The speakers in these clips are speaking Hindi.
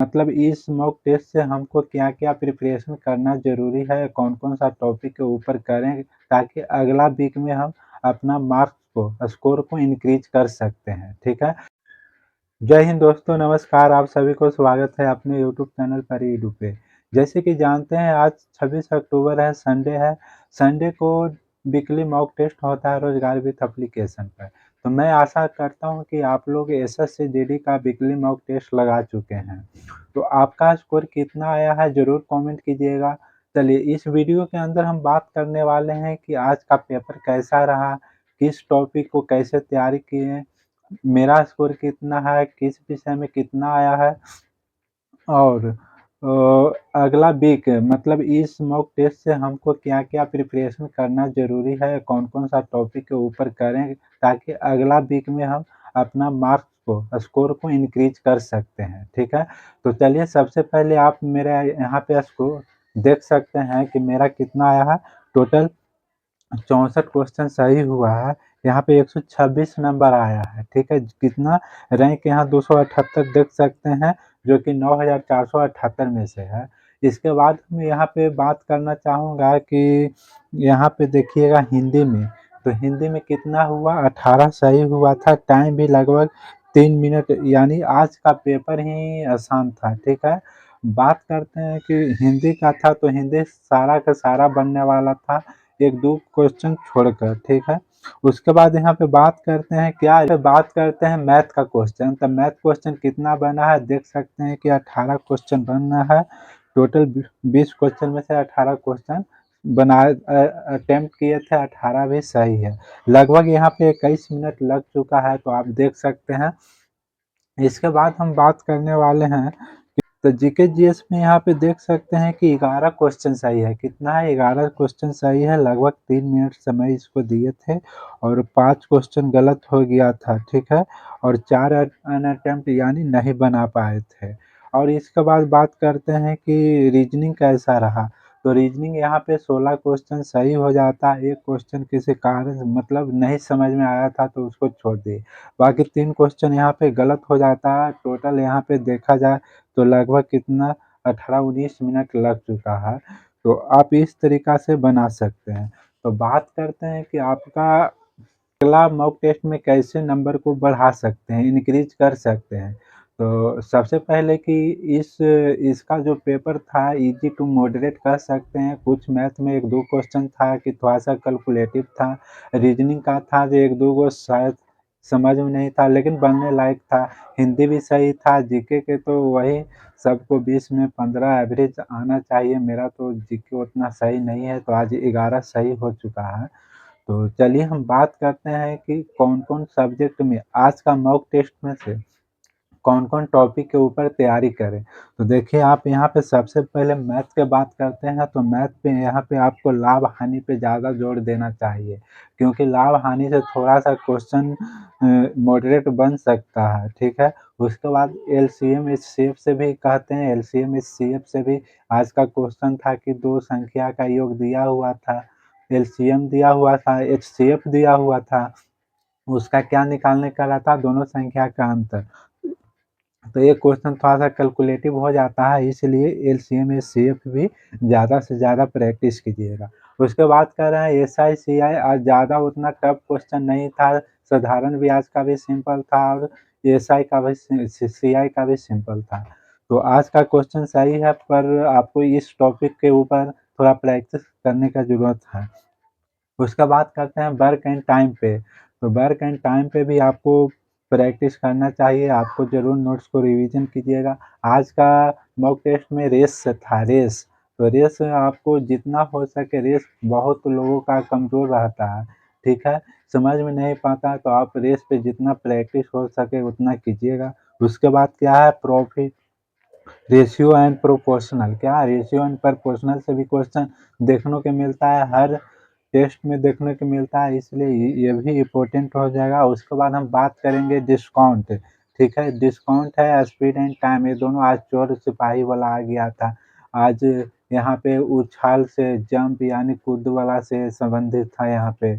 मतलब इस मॉक टेस्ट से हमको क्या-क्या प्रिपरेशन करना ज़रूरी है, कौन-कौन सा टॉपिक के ऊपर करें ताकि अगला वीक में हम अपना मार्क्स को, स्कोर को इंक्रीज़ कर सकते हैं, ठीक है? जय हिंद दोस्तों, नमस्कार। आप सभी को स्वागत है अपने यूट्यूब चैनल परीडू पे। जैसे कि जानते हैं आज 26 अक्टूबर है, संडे है। संडे को वीकली मॉक टेस्ट होता है रोज़गार विथ एप्लीकेशन पर। तो मैं आशा करता हूँ कि आप लोग एसएससी जीडी का वीकली मॉक टेस्ट लगा चुके हैं। तो आपका स्कोर कितना आया है ज़रूर कमेंट कीजिएगा। चलिए इस वीडियो के अंदर हम बात करने वाले हैं कि आज का पेपर कैसा रहा, किस टॉपिक को कैसे तैयारी किए, मेरा स्कोर कितना है, किस विषय में कितना आया है और अगला वीक मतलब इस मॉक टेस्ट से हमको क्या-क्या प्रिपरेशन करना ज़रूरी है, कौन-कौन सा टॉपिक के ऊपर करें ताकि अगला वीक में हम अपना मार्क्स को, स्कोर को इंक्रीज़ कर सकते हैं, ठीक है? तो चलिए सबसे पहले आप मेरे यहाँ पे स्कोर देख सकते हैं कि मेरा कितना आया है। टोटल 64 क्वेश्चन सही हुआ है। यहाँ पे 126 नंबर आया है, ठीक है? कितना रैंक यहाँ 278 देख सकते हैं, जो कि 9478 में से है। इसके बाद मैं यहाँ पे बात करना चाहूँगा कि यहाँ पे देखिएगा हिंदी में, तो हिंदी में कितना हुआ 18 सही हुआ था, टाइम भी लगभग 3 मिनट यानी आज का पेपर ही आसान था, ठीक है? बात करते हैं कि हिंदी का था तो हिंदी सारा का सारा बनने वाला था। 1-2 क्वेश्चन छोड़कर, ठीक है? उसके बाद यहाँ पे बात करते हैं बात करते हैं मैथ का क्वेश्चन, तो मैथ क्वेश्चन कितना बना है देख सकते हैं कि 18 क्वेश्चन बना है। टोटल 20 क्वेश्चन में से 18 क्वेश्चन अटेम्प्ट किए थे, 18 भी सही है। लगभग यहाँ पे 21 मिनट लग चुका है, तो आप देख सकते हैं। इसके बाद हम बात करने वाले हैं तो जीके जीएस में यहाँ पे देख सकते हैं कि 11 क्वेश्चन सही है। कितना है? 11 क्वेश्चन सही है। लगभग 3 मिनट समय इसको दिए थे और 5 क्वेश्चन गलत हो गया था, ठीक है? और 4 अनअटेम्प्ट यानी नहीं बना पाए थे। और इसके बाद बात करते हैं कि रीजनिंग कैसा रहा। तो रीजनिंग यहाँ पे 16 क्वेश्चन सही हो जाता है। 1 क्वेश्चन किसी कारण मतलब नहीं समझ में आया था तो उसको छोड़ दिए। बाकी 3 क्वेश्चन यहाँ पे गलत हो जाता है। टोटल यहाँ पे देखा जाए तो लगभग कितना 18-19 मिनट लग चुका है। तो आप इस तरीक़ा से बना सकते हैं। तो बात करते हैं कि आपका अगला मॉक टेस्ट में कैसे नंबर को बढ़ा सकते हैं, इंक्रीज़ कर सकते हैं। तो सबसे पहले कि इसका जो पेपर था ईज़ी टू मॉडरेट कह सकते हैं। कुछ मैथ में 1-2 क्वेश्चन था कि थोड़ा-सा कैलकुलेटिव था। रीज़निंग का था जो 1-2 गो शायद समझ में नहीं था लेकिन बनने लायक था। हिंदी भी सही था, जीके के तो वही सबको 20 में 15 एवरेज आना चाहिए। मेरा तो जीके उतना सही नहीं है, तो आज 11 सही हो चुका है। तो चलिए हम बात करते हैं कि कौन-कौन सब्जेक्ट में आज का मॉक टेस्ट में से कौन-कौन टॉपिक के ऊपर तैयारी करें। तो देखिए आप यहाँ पे सबसे पहले मैथ की बात करते हैं तो मैथ पे यहाँ पे आपको लाभ-हानि पे ज़्यादा जोर देना चाहिए, क्योंकि लाभ-हानि से थोड़ा-सा क्वेश्चन मॉडरेट बन सकता है, ठीक है? उसके बाद एलसीएम एचसीएफ से भी कहते हैं, एलसीएम एचसीएफ से भी आज का क्वेश्चन था कि 2 संख्या का योग दिया हुआ था, एलसीएम दिया हुआ था, एचसीएफ दिया हुआ था, उसका क्या निकालने का रहता दोनों संख्या का अंतर। तो ये क्वेश्चन थोड़ा-सा कैलकुलेटिव हो जाता है, इसलिए एलसीएम एचसीएफ भी ज़्यादा से ज़्यादा प्रैक्टिस कीजिएगा। उसके बाद कह रहे हैं एसआई सीआई आज ज़्यादा उतना टफ क्वेश्चन नहीं था, साधारण ब्याज का भी सिंपल था और एसआई का भी सीआई का भी सिंपल था। तो आज का क्वेश्चन सही है पर आपको इस टॉपिक के ऊपर थोड़ा प्रैक्टिस करने का ज़रूरत है। उसके बाद करते हैं वर्क एंड टाइम पे, तो वर्क एंड टाइम पे भी आपको प्रैक्टिस करना चाहिए, आपको ज़रूर नोट्स को रिवीजन कीजिएगा। आज का मॉक टेस्ट में रेस से था, रेस, तो रेस में आपको जितना हो सके रेस बहुत लोगों का कमज़ोर रहता है, ठीक है? समझ में नहीं पाता तो आप रेस पे जितना प्रैक्टिस हो सके उतना कीजिएगा। उसके बाद क्या है प्रॉफिट रेशियो एंड प्रोपोर्शनल, क्या रेशियो एंड प्रोपोर्शनल से भी क्वेश्चन देखने को मिलता है, हर टेस्ट में देखने को मिलता है, इसलिए ये भी इम्पोर्टेंट हो जाएगा। उसके बाद हम बात करेंगे डिस्काउंट, ठीक है? डिस्काउंट है, स्पीड एंड टाइम, ये दोनों आज चोर सिपाही वाला आ गया था। आज यहाँ पे उछाल से जंप यानी कूद वाला से संबंधित था यहाँ पे।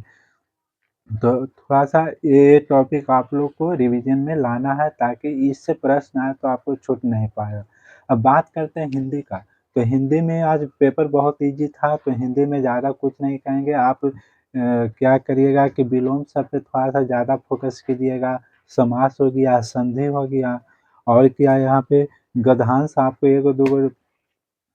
तो थोड़ा-सा ये टॉपिक आप लोग को रिवीजन में लाना है ताकि इससे प्रश्न आए तो आपको छूट नहीं पाएगा। अब बात करते हैं हिंदी का, तो हिंदी में आज पेपर बहुत ईज़ी था, तो हिंदी में ज़्यादा कुछ नहीं कहेंगे। आप क्या करिएगा कि विलोम शब्द पे थोड़ा-सा ज़्यादा फ़ोकस कीजिएगा, समास हो गया, संधि हो गया और क्या यहाँ पे गद्यांश आपको 1 2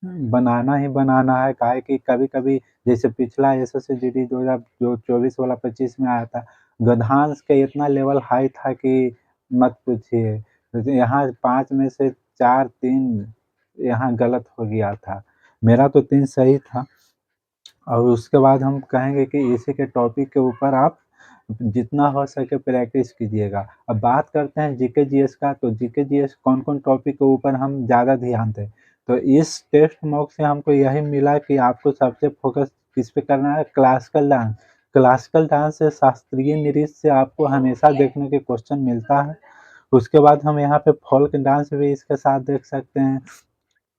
बनाना ही बनाना है, काहे कि कभी-कभी जैसे पिछला एसएससी-जीडी 2000 जो 24 वाला 25 में आया था, गद्यांश का इतना लेवल हाई था कि मत पूछिए। तो यहाँ 5 में से 4 3 यहाँ गलत हो गया था। मेरा तो 3 सही था और उसके बाद हम कहेंगे कि इसी के टॉपिक के ऊपर आप जितना हो सके प्रैक्टिस कीजिएगा। अब बात करते हैं जीके जीएस का, तो जीके जीएस कौन-कौन टॉपिक के ऊपर हम ज़्यादा ध्यान दें। तो इस टेस्ट मॉक से हमको यही मिला कि आपको सबसे फ़ोकस किस पे करना है, क्लासिकल डांस। क्लासिकल डांस से शास्त्रीय नृत्य से आपको हमेशा देखने के क्वेश्चन मिलता है। उसके बाद हम यहाँ पे फ़ोल्क डांस भी इसके साथ देख सकते हैं।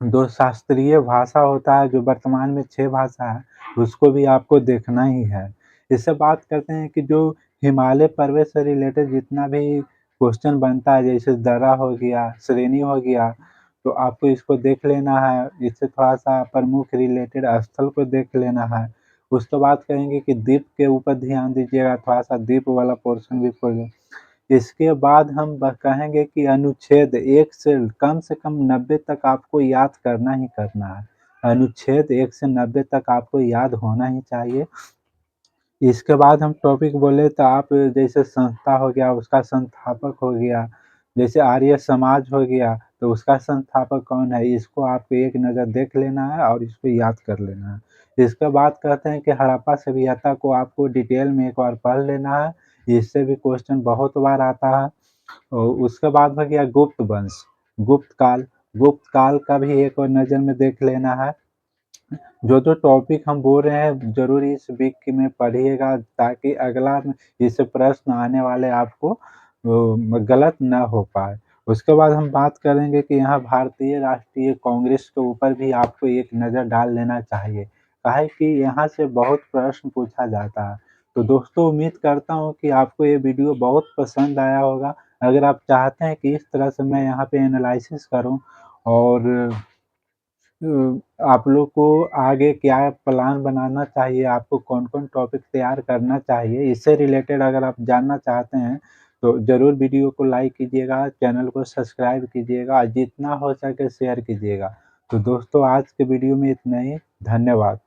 जो शास्त्रीय भाषा होता है, जो वर्तमान में 6 भाषा है, उसको भी आपको देखना ही है। इससे बात करते हैं कि जो हिमालय पर्वत से रिलेटेड जितना भी क्वेश्चन बनता है, जैसे दर्रा हो गया, श्रेणी हो गया, तो आपको इसको देख लेना है। इससे थोड़ा-सा प्रमुख रिलेटेड स्थल को देख लेना है। उसके बाद कहेंगे कि द्वीप के ऊपर ध्यान दीजिएगा, थोड़ा-सा द्वीप वाला पोर्शन भी पढ़ें। इसके बाद हम कहेंगे कि अनुच्छेद 1 से कम 90 तक आपको याद करना ही करना है। अनुच्छेद 1 से 90 तक आपको याद होना ही चाहिए। इसके बाद हम टॉपिक बोले तो आप जैसे संस्था हो गया, उसका संस्थापक हो गया, जैसे आर्य समाज हो गया, तो उसका संस्थापक कौन है, इसको आपको एक नज़र देख लेना है और इसको याद कर लेना है। इसके बाद कहते हैं कि हड़प्पा सभ्यता को आपको डिटेल में एक बार पढ़ लेना है, इससे भी क्वेश्चन बहुत बार आता है। और उसके बाद हो गया गुप्त वंश, गुप्त काल, गुप्त काल का भी एक और नज़र में देख लेना है। जो टॉपिक हम बोल रहे हैं ज़रूर इस वीक में पढ़िएगा ताकि अगला इससे प्रश्न आने वाले आपको गलत ना हो पाए। उसके बाद हम बात करेंगे कि यहाँ भारतीय राष्ट्रीय कांग्रेस के ऊपर भी आपको एक नज़र डाल लेना चाहिए, काहे कि यहाँ से बहुत प्रश्न पूछा जाता है। तो दोस्तों उम्मीद करता हूँ कि आपको ये वीडियो बहुत पसंद आया होगा। अगर आप चाहते हैं कि इस तरह से मैं यहाँ पे एनालिसिस करूँ और आप लोग को आगे क्या प्लान बनाना चाहिए, आपको कौन-कौन टॉपिक तैयार करना चाहिए, इससे रिलेटेड अगर आप जानना चाहते हैं, तो ज़रूर वीडियो को लाइक कीजिएगा, चैनल को सब्सक्राइब कीजिएगा और जितना हो सके शेयर कीजिएगा। तो दोस्तों आज के वीडियो में इतना ही, धन्यवाद।